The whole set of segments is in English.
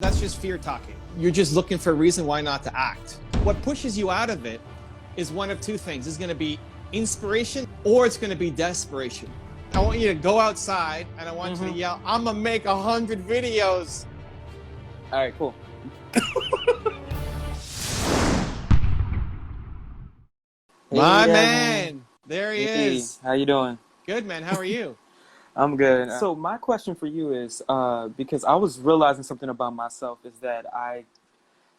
That's just fear talking. You're just looking for a reason why not to act. What pushes you out of it is one of two things. It's going to be inspiration or it's going to be desperation. I want you to go outside and I want you to yell, I'm going to make 100 videos. All right, cool. My man. There he is. How you doing? Good, man. How are you? I'm good. So my question for you is, because I was realizing something about myself, is that I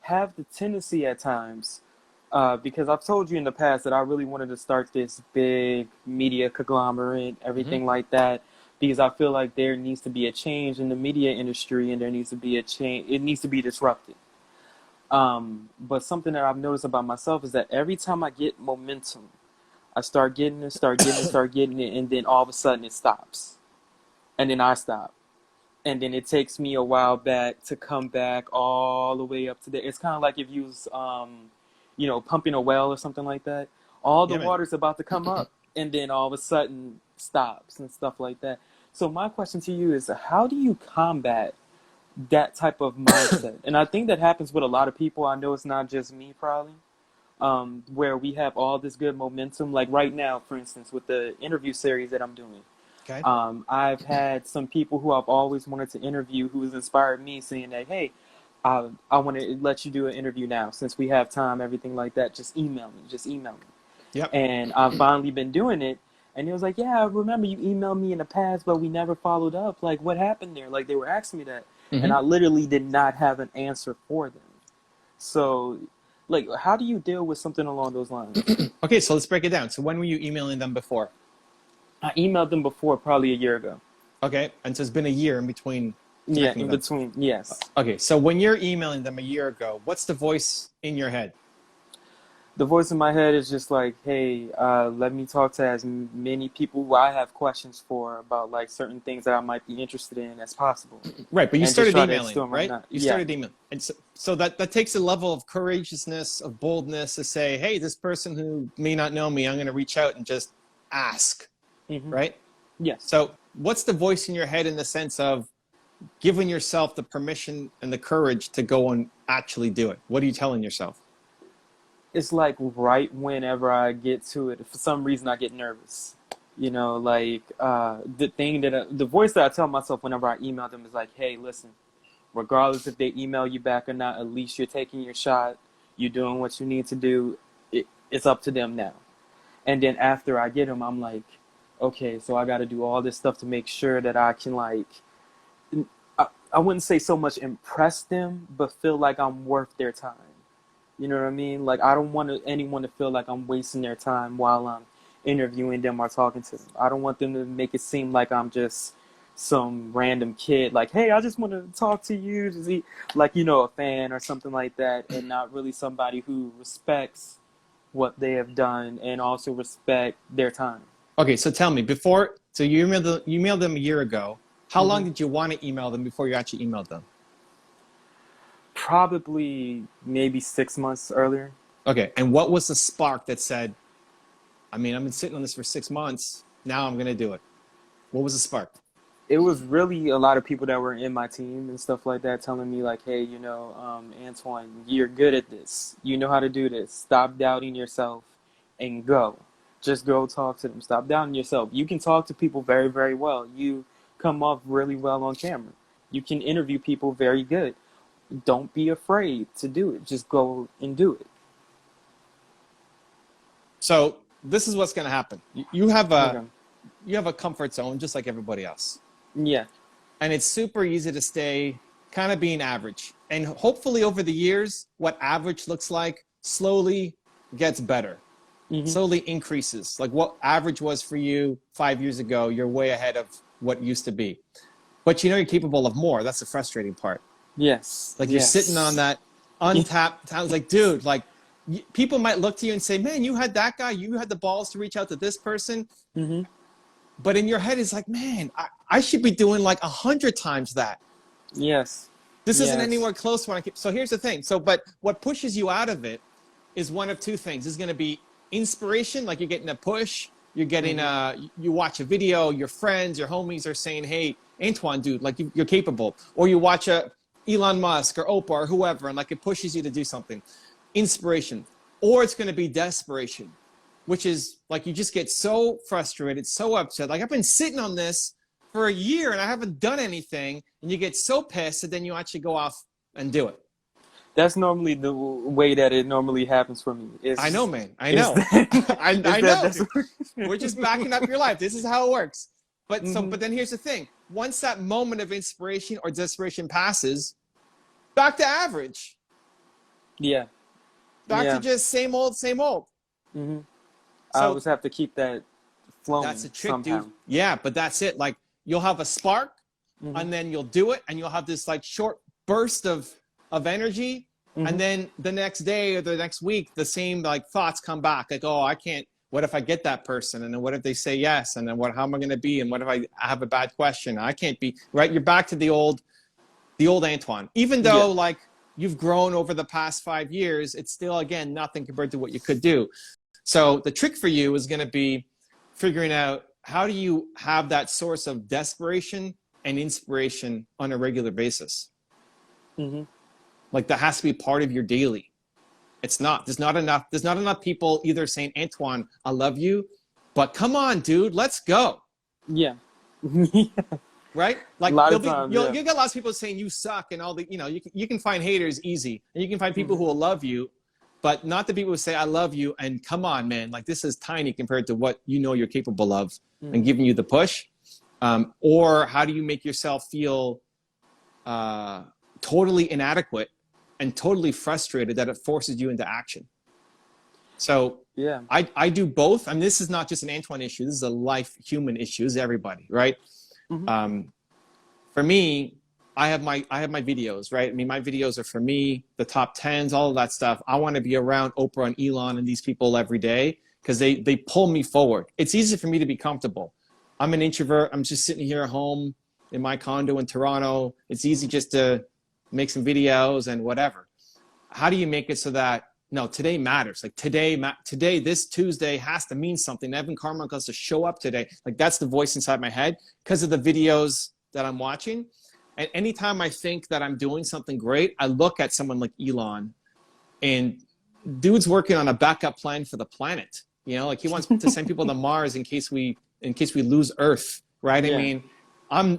have the tendency at times, because I've told you in the past that I really wanted to start this big media conglomerate, everything like that, because I feel like there needs to be a change in the media industry and there needs to be a change. It needs to be disrupted. But something that I've noticed about myself is that every time I get momentum, I start getting it, and then all of a sudden it stops. And then I stop. And then it takes me a while back to come back all the way up to there. It's kind of like if you was, pumping a well or something like that. All the water's about to come up, and then all of a sudden stops and stuff like that. So my question to you is, how do you combat that type of mindset? And I think that happens with a lot of people. I know it's not just me, probably, where we have all this good momentum. Like right now, for instance, with the interview series that I'm doing. Okay. I've had some people who I've always wanted to interview who has inspired me, saying that, hey, I want to let you do an interview now. Since we have time, everything like that, just email me. Yep. And I've finally been doing it. And he was like, yeah, I remember you emailed me in the past, but we never followed up. Like, what happened there? Like, they were asking me that. And I literally did not have an answer for them. So, like, how do you deal with something along those lines? Okay, so let's break it down. So when were you emailing them before? I emailed them before, probably a year ago. Okay, and so it's been a year in between. Yeah, in between, yes. Okay, so when you're emailing them a year ago, what's the voice in your head? The voice in my head is just like, hey, let me talk to as many people who I have questions for about like certain things that I might be interested in as possible. Right, but you And started just try to emailing, storm right? them. You Yeah. started emailing. And so that takes a level of courageousness, of boldness to say, hey, this person who may not know me, I'm going to reach out and just ask, right? Yes. So what's the voice in your head in the sense of giving yourself the permission and the courage to go and actually do it? What are you telling yourself? It's like right whenever I get to it, for some reason I get nervous. You know, like the voice that I tell myself whenever I email them is like, hey, listen, regardless if they email you back or not, at least you're taking your shot. You're doing what you need to do. It's up to them now. And then after I get them, I'm like, okay, so I got to do all this stuff to make sure that I can like, I wouldn't say so much impress them, but feel like I'm worth their time. You know what I mean? Like, I don't want anyone to feel like I'm wasting their time while I'm interviewing them or talking to them. I don't want them to make it seem like I'm just some random kid. Like, hey, I just want to talk to you to see, like, a fan or something like that, and not really somebody who respects what they have done and also respect their time. Okay, so tell me, so you emailed them a year ago. How long did you want to email them before you actually emailed them? Probably maybe 6 months earlier. Okay, and what was the spark that said, I've been sitting on this for 6 months, now I'm going to do it? What was the spark? It was really a lot of people that were in my team and stuff like that telling me like, hey, Antoine, you're good at this. You know how to do this. Stop doubting yourself and go. Just go talk to them. Stop doubting yourself. You can talk to people very, very well. You come off really well on camera. You can interview people very good. Don't be afraid to do it. Just go and do it. So this is what's going to happen. You have a comfort zone just like everybody else. Yeah. And it's super easy to stay kind of being average. And hopefully over the years, what average looks like slowly gets better. Slowly increases. Like what average was for you 5 years ago, you're way ahead of what used to be. But you're capable of more. That's the frustrating part. Yes. Like you're sitting on that untapped talent. Like, dude, like people might look to you and say, man, you had that guy. You had the balls to reach out to this person. But in your head, it's like, man, I should be doing like 100 times that. Yes. This isn't anywhere close. So here's the thing. But what pushes you out of it is one of two things. It's going to be inspiration, like you're getting a push. You're getting you watch a video, your friends, your homies are saying, hey, Antoine, dude, like you're capable. Or you watch Elon Musk or Oprah or whoever, and like it pushes you to do something. Inspiration. Or it's going to be desperation, which is like you just get so frustrated, so upset. Like I've been sitting on this for a year and I haven't done anything, and you get so pissed that then you actually go off and do it. That's normally the way that it normally happens for me. I know, man. I know. I know. We're just backing up your life. This is how it works. But but then here's the thing. Once that moment of inspiration or desperation passes, back to average. Yeah. Back to just same old, same old. So, I always have to keep that flowing. That's a trick, somehow. dude. Yeah, but that's it. Like you'll have a spark, and then you'll do it, and you'll have this like short burst of energy, and then the next day or the next week, the same like thoughts come back. Like, oh, I can't. What if I get that person? And then what if they say yes? And then what? How am I going to be? And what if I have a bad question? I can't be right. You're back to the old Antoine. Even though like you've grown over the past 5 years, it's still again nothing compared to what you could do. So the trick for you is going to be figuring out how do you have that source of desperation and inspiration on a regular basis. Like that has to be part of your daily. It's not. There's not enough people either saying, Antoine, I love you, but come on, dude, let's go. Yeah. Right? Like you'll get lots of people saying you suck and all the, you can find haters easy, and you can find people who will love you, but not the people who say I love you and come on, man, like this is tiny compared to what you're capable of and giving you the push. Or how do you make yourself feel totally inadequate and totally frustrated that it forces you into action? So yeah, I do both. I mean, this is not just an Antoine issue. This is a life human issue. This is everybody, right? For me, I have my videos, right? I mean, my videos are for me, the top 10s, all of that stuff. I want to be around Oprah and Elon and these people every day because they pull me forward. It's easy for me to be comfortable. I'm an introvert. I'm just sitting here at home in my condo in Toronto. It's easy just to make some videos and whatever. How do you make it so that, no, today matters. Like today, this Tuesday has to mean something. Evan Carmichael has to show up today. Like that's the voice inside my head because of the videos that I'm watching. And anytime I think that I'm doing something great, I look at someone like Elon, and dude's working on a backup plan for the planet. Like he wants to send people to Mars in case we lose Earth, right? Yeah. I mean,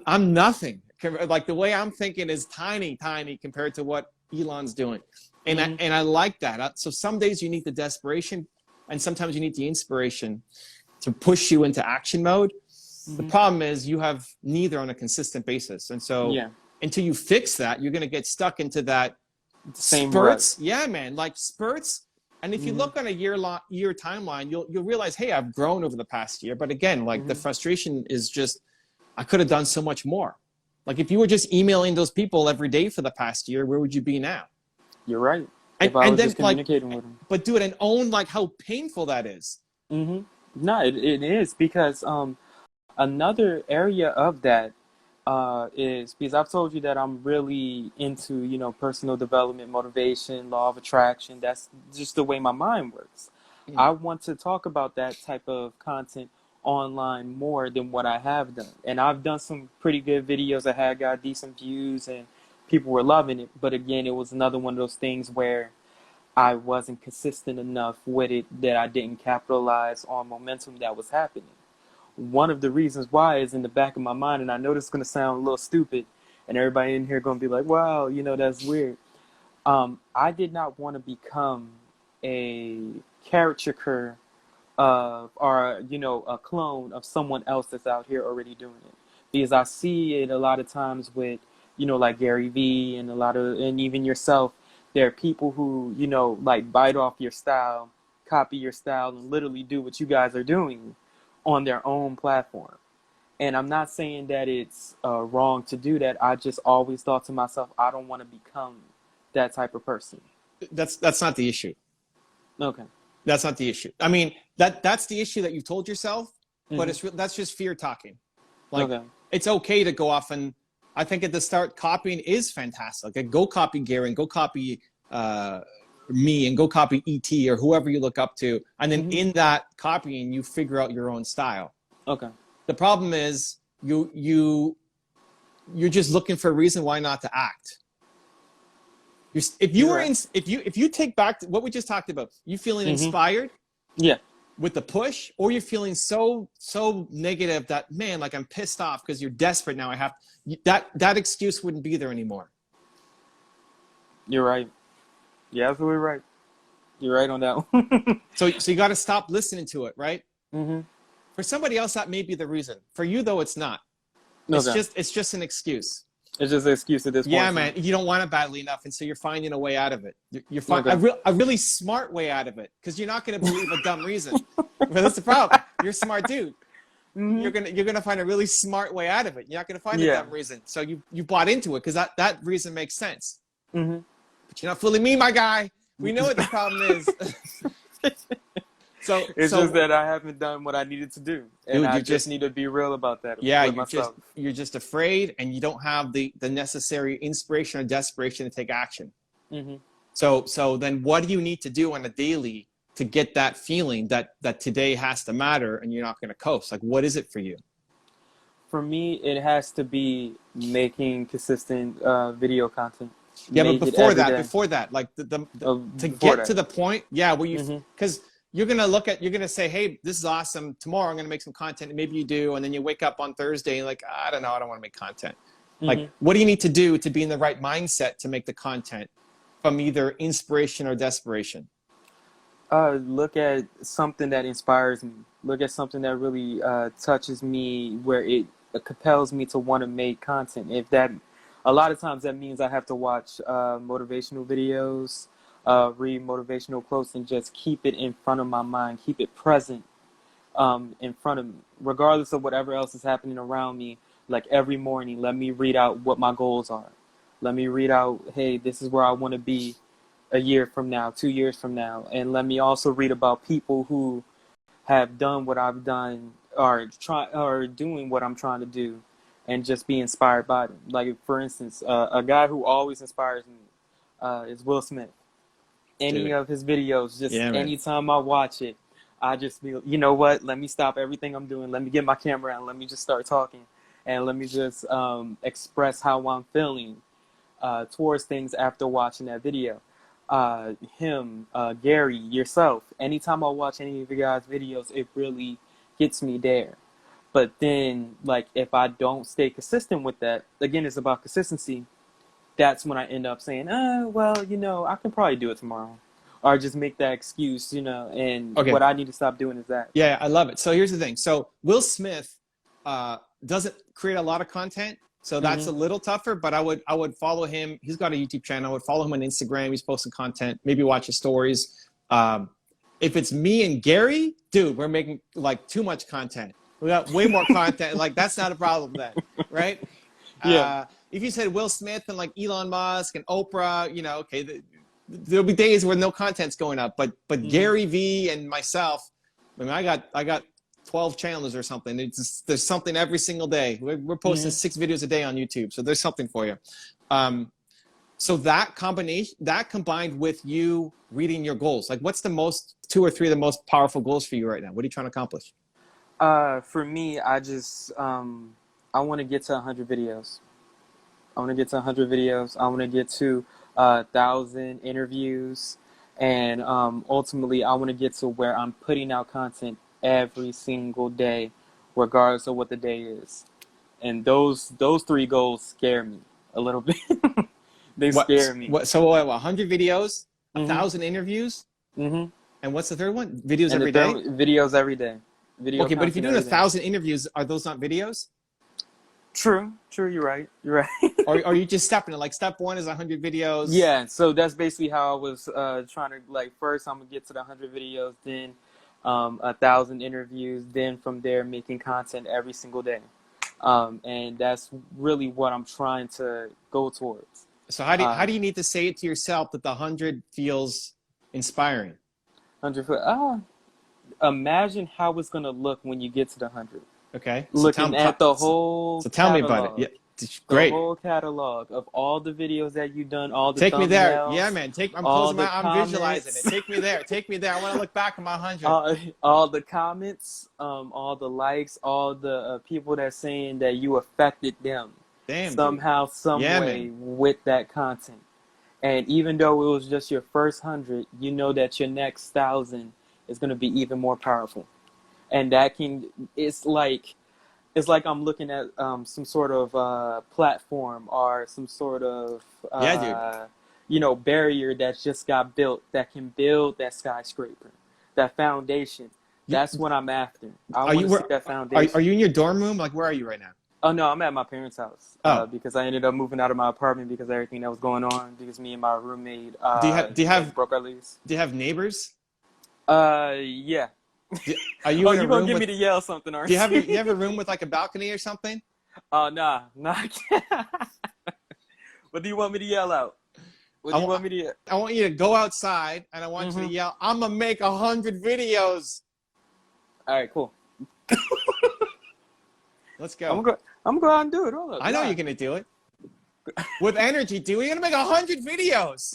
I'm nothing. Like the way I'm thinking is tiny compared to what Elon's doing. And I like that. So some days you need the desperation, and sometimes you need the inspiration to push you into action mode. The problem is you have neither on a consistent basis. And so until you fix that, you're going to get stuck into that same spurts. Rut. Yeah, man, like spurts. And if you look on a year timeline, you'll realize, hey, I've grown over the past year. But again, like the frustration is just, I could have done so much more. Like if you were just emailing those people every day for the past year, where would you be now? You're right. If I was just communicating with them. But do it and own like how painful that is. No, it is because another area of that is because I've told you that I'm really into, personal development, motivation, law of attraction. That's just the way my mind works. I want to talk about that type of content online more than what I have done. And I've done some pretty good videos that had got decent views and people were loving it. But again, it was another one of those things where I wasn't consistent enough with it, that I didn't capitalize on momentum that was happening. One of the reasons why is in the back of my mind, and I know this is going to sound a little stupid, and everybody in here going to be like, wow, that's weird. I did not want to become a caricature of, or, a clone of someone else that's out here already doing it. Because I see it a lot of times with, like Gary Vee and even yourself. There are people who, like bite off your style, copy your style, and literally do what you guys are doing on their own platform. And I'm not saying that it's wrong to do that. I just always thought to myself, I don't want to become that type of person. That's not the issue. Okay. That's not the issue. I mean, that's the issue that you've told yourself, but that's just fear talking. Like, it's okay to go off, and I think at the start, copying is fantastic. Like, go copy Gary and go copy me and go copy ET or whoever you look up to. And then in that copying, you figure out your own style. Okay. The problem is you're just looking for a reason why not to act. If you were in, if you take back what we just talked about, you feeling inspired, yeah, with the push, or you're feeling so negative that, man, like I'm pissed off because you're desperate now. That excuse wouldn't be there anymore. You're right. You're absolutely right. You're right on that one. So you got to stop listening to it, right? For somebody else, that may be the reason. For you, though, it's not. It's just an excuse. It's just an excuse at this point. Yeah, man. You don't want it badly enough, and so you're finding a way out of it. You're finding a really smart way out of it, because you're not going to believe a dumb reason. But that's the problem. You're a smart dude. You're gonna find a really smart way out of it. You're not gonna find a dumb reason. So you bought into it because that reason makes sense. But you're not fooling me, my guy. We know what the problem is. So it's just that I haven't done what I needed to do, and I just need to be real about that. Yeah, you're just afraid, and you don't have the necessary inspiration or desperation to take action. So then, what do you need to do on a daily to get that feeling that today has to matter, and you're not going to coast? Like, what is it for you? For me, it has to be making consistent video content. Yeah, but before that, like to get to the point, where you, because you're gonna say, hey, this is awesome. Tomorrow I'm gonna make some content, and maybe you do, and then you wake up on Thursday and like, I don't know, I don't want to make content. Like, what do you need to do to be in the right mindset to make the content from either inspiration or desperation? Look at something that inspires me. Look at something that really touches me, where it compels me to want to make content. A lot of times that means I have to watch motivational videos, read motivational quotes, and just keep it in front of my mind, keep it present in front of me, regardless of whatever else is happening around me. Like every morning, let me read out what my goals are. Let me read out, hey, this is where I want to be a year from now, 2 years from now. And let me also read about people who have done what I've done, or doing what I'm trying to do, and just be inspired by them. Like, for instance, a guy who always inspires me is Will Smith. Any of his videos, just anytime I watch it, I just feel, you know what, let me stop everything I'm doing. Let me get my camera out and let me just start talking. And let me just express how I'm feeling towards things after watching that video. Gary, yourself, anytime I watch any of you guys' videos, it really gets me there. But then, like, if I don't stay consistent with that, again, it's about consistency. That's when I end up saying, well, you know, I can probably do it tomorrow. Or just make that excuse, you know, and what I need to stop doing is that. Yeah, I love it. So here's the thing. So Will Smith doesn't create a lot of content, so that's a little tougher, but I would follow him. He's got a YouTube channel. I would follow him on Instagram. He's posting content, maybe watch his stories. If it's me and Gary, dude, we're making like too much content. We got way more content. Like, that's not a problem then, right? Yeah. If you said Will Smith and like Elon Musk and Oprah, you know, okay, there'll be days where no content's going up. But Gary V and myself, I mean, I got 12 channels or something. There's something every single day. We're posting 6 videos a day on YouTube, so there's something for you. So that combined with you reading your goals, like, what's the 2 or 3 of the most powerful goals for you right now? What are you trying to accomplish? For me, I just I want to get to 100 videos. I want to get to 100 videos. I want to get to 1,000 interviews, and ultimately, I want to get to where I'm putting out content every single day, regardless of what the day is. And those 3 goals scare me a little bit. They scare me. So 100 videos, 1,000 interviews, and what's the third one? Videos every day. Videos every day. Okay, but if you're doing 1,000 interviews, are those not videos? True. You're right. or are you just stepping it? Like, step 1 is 100 videos. Yeah. So that's basically how I was trying to, like, first I'm gonna get to the 100 videos, then 1,000 interviews, then from there making content every single day, and that's really what I'm trying to go towards. So how do you need to say it to yourself that the 100 feels inspiring? 100. Imagine how it's gonna look when you get to the 100. Okay. Looking at the whole. So tell me about it. Yeah. Great. The whole catalog of all the videos that you've done, all the Take me there. thumbnails, Yeah, man. I'm visualizing it. Take me there. Take me there. I want to look back at my 100. All the comments, all the likes, all the people that saying that you affected them. Damn, somehow, some way with that content. And even though it was just your first 100, you know that your next 1,000 is going to be even more powerful. And that it's like I'm looking at some sort of platform or some sort of barrier that's just got built that can build that skyscraper, that foundation. That's what I'm after. I want to see that foundation. Are you in your dorm room? Like, where are you right now? Oh no, I'm at my parents' house because I ended up moving out of my apartment because of everything that was going on. Because me and my roommate do you have broke our lease. Do you have neighbors? Yeah. Are you? Oh, you gonna get me to yell something, aren't you? Do you have a room with like a balcony or something? Oh, nah, I can't. What do you want me to yell out? What do you want me to yell? I want you to go outside and I want you to yell, "I'm gonna make 100 videos." All right, cool. Let's go. I'm gonna go out and do it. Hold up. I know you're gonna do it with energy, dude. You're gonna make 100 videos.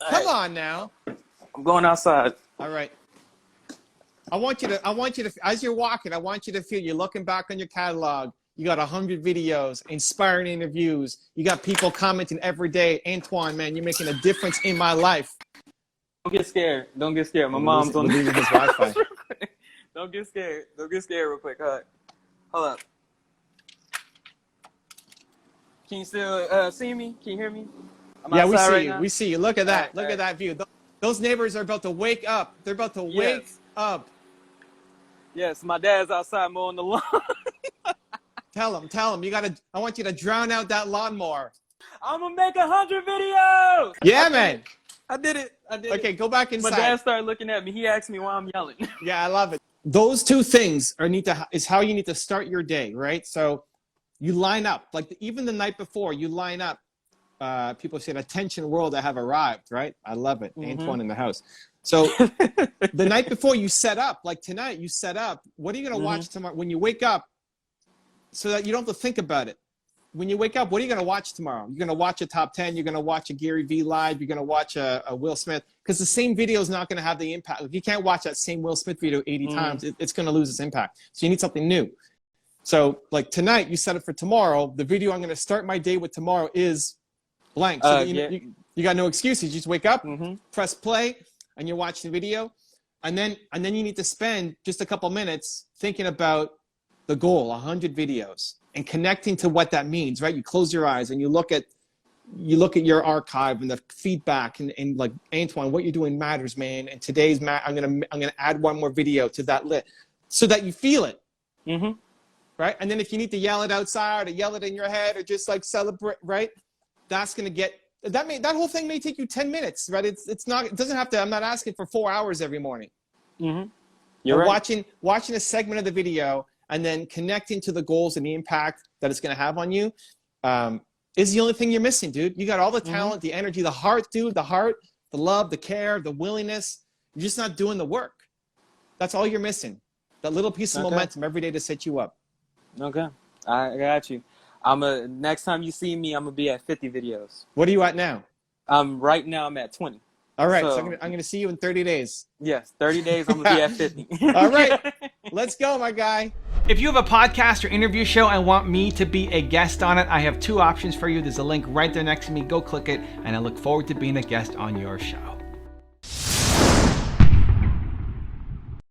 Come on now. I'm going outside. All right. I want you to, as you're walking, I want you to feel you're looking back on your catalog. You got 100 videos, inspiring interviews. You got people commenting every day. Antoine, man, you're making a difference in my life. Don't get scared. Don't get scared. My mom's on his Wi-Fi. Don't get scared. Don't get scared real quick. Hold up. Can you still see me? Can you hear me? Yeah, we see you. We see you. Look at that. Look at that view. Those neighbors are about to wake up. They're about to wake up. Yes, my dad's outside mowing the lawn. Tell him. I want you to drown out that lawnmower. I'm gonna make 100 videos. Yeah, man. I did it. Okay, go back inside. My dad started looking at me. He asked me why I'm yelling. Yeah, I love it. Those two things is how you need to start your day, right? So you line up, like even the night before, you line up. People say, attention world, I have arrived, right? I love it. Antoine in the house. So the night before you set up, like tonight, you set up, what are you going to watch tomorrow? When you wake up, so that you don't have to think about it. When you wake up, what are you going to watch tomorrow? You're going to watch a top 10. You're going to watch a Gary Vee live. You're going to watch a Will Smith, because the same video is not going to have the impact. If you can't watch that same Will Smith video 80 times, it's going to lose its impact. So you need something new. So like tonight, you set it for tomorrow. The video I'm going to start my day with tomorrow is blank. So you got no excuses. You just wake up, press play, and you're watching the video. And then you need to spend just a couple minutes thinking about the goal, 100 videos, and connecting to what that means, right? You close your eyes and you look at your archive and the feedback and like, Antoine, what you're doing matters, man. And today's I'm gonna add one more video to that list so that you feel it. Right? And then if you need to yell it outside or yell it in your head or just like celebrate, right? That's gonna get that whole thing may take you 10 minutes, right? It doesn't have to. I'm not asking for 4 hours every morning. You're right. Watching a segment of the video and then connecting to the goals and the impact that it's gonna have on you is the only thing you're missing, dude. You got all the talent, the energy, the heart, dude, the heart, the love, the care, the willingness. You're just not doing the work. That's all you're missing. That little piece of momentum every day to set you up. Okay, I got you. Next time you see me, I'm gonna be at 50 videos. What are you at now? Right now I'm at 20. All right, so I'm gonna see you in 30 days. Yes, 30 days I'm gonna be at 50. All right, let's go, my guy. If you have a podcast or interview show and want me to be a guest on it, I have two options for you. There's a link right there next to me. Go click it, and I look forward to being a guest on your show.